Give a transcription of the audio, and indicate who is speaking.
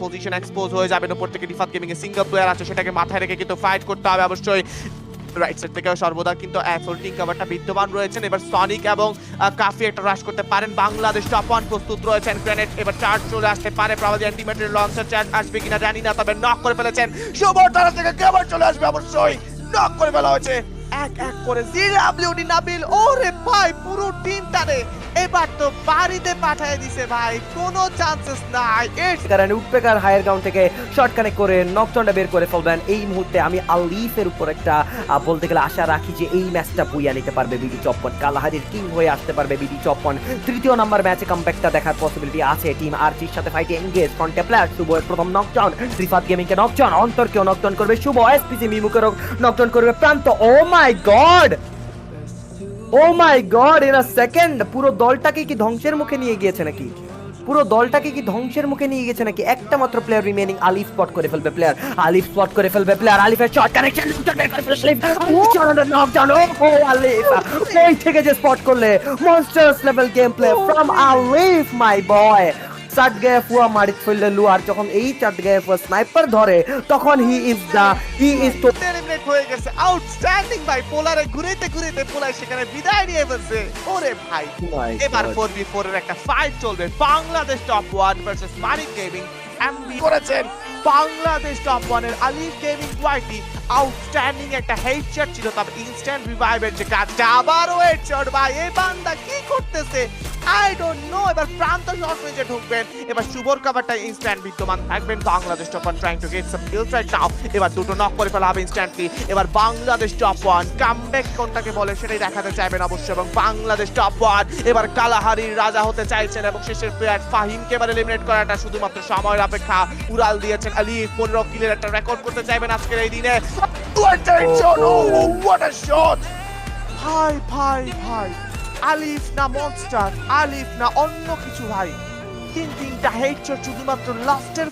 Speaker 1: Position expose হয়ে যাবে। উপর থেকে রিফাত গেমিং এর সিঙ্গল প্লেয়ার আছে, সেটাকে মাথায় রেখে কিন্তু ফাইট করতে হবে অবশ্যই। রাইট সাইড থেকে সর্বদা কিন্তু ফোল্ডিং কভারটা বিদ্যমান রয়েছেন। এবার সনিক এবং কাফি একটা রাশ করতে পারেন। বাংলাদেশ টপ 1 প্রস্তুত রয়েছেন। গ্রেনেড এবার চার্জ চলে আসতে পারে, প্রবাবলি অ্যান্টিমেটের লঞ্চার চার্জ আসবে কিনা জানি না, তবে নক করে ফেলেছেন। শুভর তারা থেকে কভার চলে আসবে অবশ্যই, নক করে ফেলা হয়েছে। এক এক করে জিডব্লিউডি নাবিল, ওরে ভাই পুরো টিমটারে এবার তো বাড়িতে পাঠিয়ে দিছে ভাই, কোনো চান্সেস নাই।
Speaker 2: কারণ উডপেকার হায়ার গ্রাউন্ড থেকে শর্ট কানেক্ট করে নকডাউনটা বের করে ফেলবেন। এই মুহূর্তে আমি আলিফের উপর একটা বলতে গেলে আশা রাখি যে এই ম্যাচটা বুইয়া নিতে পারবে বিডি চপ্পন, কালাহারির কিং হয়ে আসতে পারবে বিডি চপ্পন। তৃতীয় নাম্বার ম্যাচে কামব্যাকটা দেখার পসিবিলিটি আছে টিম আরজির সাথে ফাইটে এনগেজ। ফ্রন্টে প্লেয়ার শুভের প্রথম নকডাউন, রিফাত গেমিং কে নকডাউন, অন্তরকেও নকডাউন করবে শুভ, এসপিসি মিমুকেও নকডাউন করবে Pranto. Oh my god, oh my god, in a second পুরো দলটাকে কি ধ্বংসের মুখে নিয়ে গিয়েছে নাকি? পুরো দলটাকে কি ধ্বংসের মুখে নিয়ে গেছে নাকি? একটা মাত্র প্লেয়ার রিমেইনিং, আলিফ স্পট করে ফেলবে প্লেয়ার, আলিফ স্পট করে ফেলবে প্লেয়ার, আলিফের শট কানেকশন নকডাউন। ও আলিফ এই থেকে যে স্পট করলে মনস্টারস লেভেল গেম প্লে ফ্রম আলিফ মাই বয়। চাট গায়ে ফুয়া মারিত ফেললে লুয়ার, যখন এই চাট গায়ে ফুয়া স্নাইপার ধরে তখন হি ইজ
Speaker 1: এলিমিনেট হয়ে গেছে। আউটস্ট্যান্ডিং ভাই, পোলারে ঘুরেতে ঘুরেতে পোলার সেখানে বিদায় নিয়ে ফেলছে। ওরে ভাই, এবার 4v4 এর একটা ফাইট চলবে। বাংলাদেশ টপ 1 ভার্সেস মানিক গেমিং। এমবি করেছেন বাংলাদেশ টপ 1 এর আলিফ গেমিং ওয়াইটি। আউটস্ট্যান্ডিং একটা হেডশট ছিল, তবে ইনস্ট্যান্ট রিভাইভের যে কাজটা, আবারও হেডশট ভাই। এই বান্দা কি করতেছে আই ডোন্ট নো। এবার প্রান্ত শট রেঞ্জে ঢুকবেন, এবার শুভর কভারটা ইনস্ট্যান্ট বিদ্যমান থাকবেন। Bangladesh top 1 trying to get some kills right now. এবার দুটো নক করে ফেলা হবে ইনস্ট্যান্টলি। এবার বাংলাদেশ টপ 1 কামব্যাক কোনটাকে বলে সেটাই দেখাতে চাইবেন অবশ্যই। এবং বাংলাদেশ টপ 1 এবার কালাহারির রাজা হতে চাইছেন, এবং শেষের প্লেয়ার ফাহিমকে এবার এলিমিনেট করাটা শুধুমাত্র সময়ের অপেক্ষা। উড়াল দিয়েছেন আলিফ, 15 কিলের একটা রেকর্ড করতে চাইবেন আজকের এই দিনে। What a shot! ভাই ভাই ভাই, আলিফ না মনস্টার, আলিফ না অন্য কিছু ভাই, তিনটা হেডশট শুধুমাত্র লাস্টের